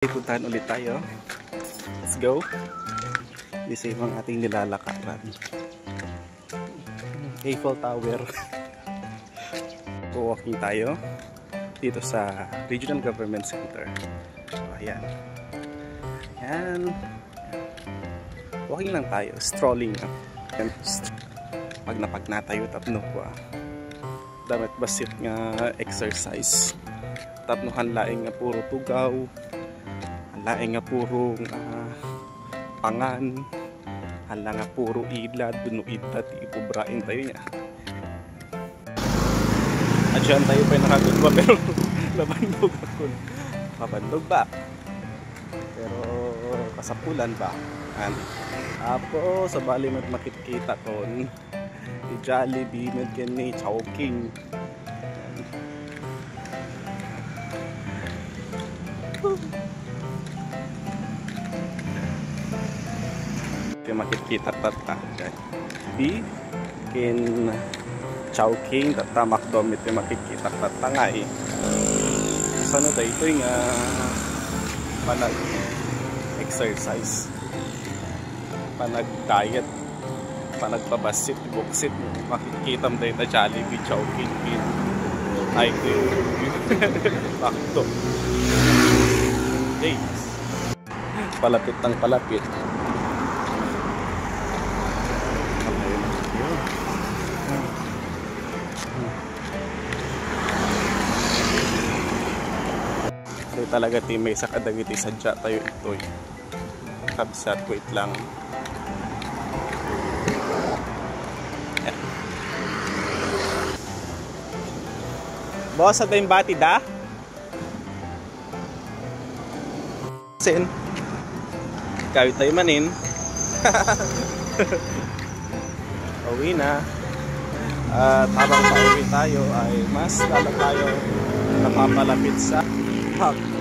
Puntahan ulit tayo. Let's go. This is ang ating nilalakaran. Eiffel Tower. Walking tayo dito sa Regional Government Center. So, ayan. Ayan. Walking lang tayo. Strolling lang. Pag natayo tapno ko. Dapat basit nga exercise. Tapnuhan laing nga puro tugaw. Laing nga puro pangan. Hala nga puro ilad. Dunuidad. Ipubrain tayo niya. At dyan tayo pa yung nakagod ba, pero labandog ako. Mabandog ba? Pero kasapulan ba? Apo, sa bali makikita kon i-Jollibee med kani Chowking. Kaya makikita tata di kin Chowking tata McDonald's yung makikita tata nga eh. Sana tayo ito yung panag exercise, panag diet, panag pabasit, buksit, makikita mo tayo na Jollibee, Chowking, ay McDo. Days palapit ng palapit. Talaga may sa kadagiti sadya tayo ito kabsat, wait lang. Yeah. Boss, sa tayong bati da? Sin? Kawit tayo manin. Uwi na. At habang pauwi tayo ay mas lalo tayo napapalapit sa Hakto.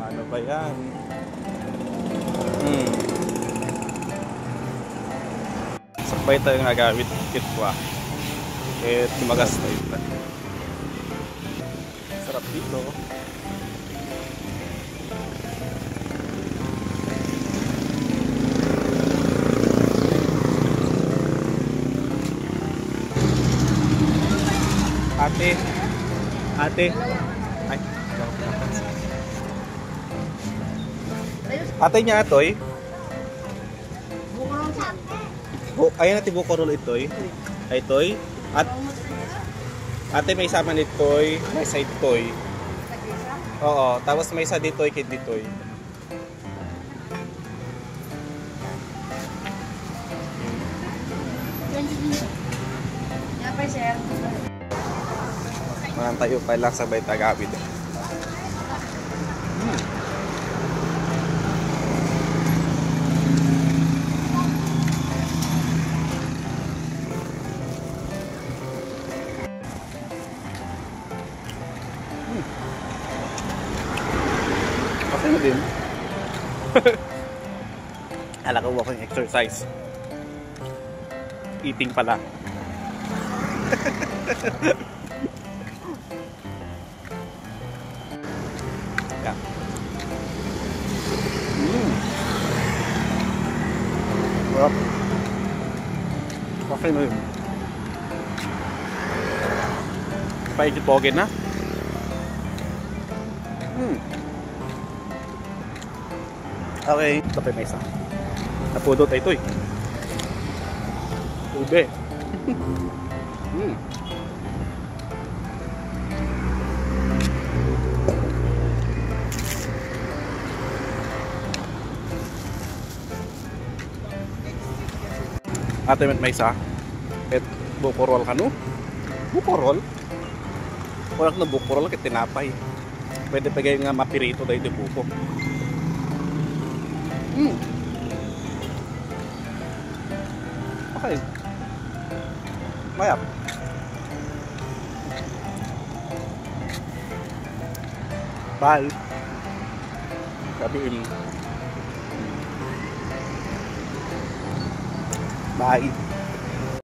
Ano ba yan? Sabay tayo nga gawit kitwa. Eh, tumagas tayo pa. Sarap dito. Ate. Ay, ate niya atoy. Ayun natin bukorol itoy. Ay toy. At ate may sama nitoy, may side toy. Oo, tapos may isa ditoy kid ditoy. Ya pa sir. Mga tayo pa lang sabay tagawid. Okay na din. Ala ko walking exercise. Eating pala. Okay na yun. Paikit-pogin na. Okay. Tapos may isa. Napudot ito eh. Ube. Ate may isa. Et bukorol kanu? Bukorol? Wala na bukorol kit tinapay. Pwede pa nga mapirito dahil di buko. Okay. Mayap. Bye. Sabihin. Bye.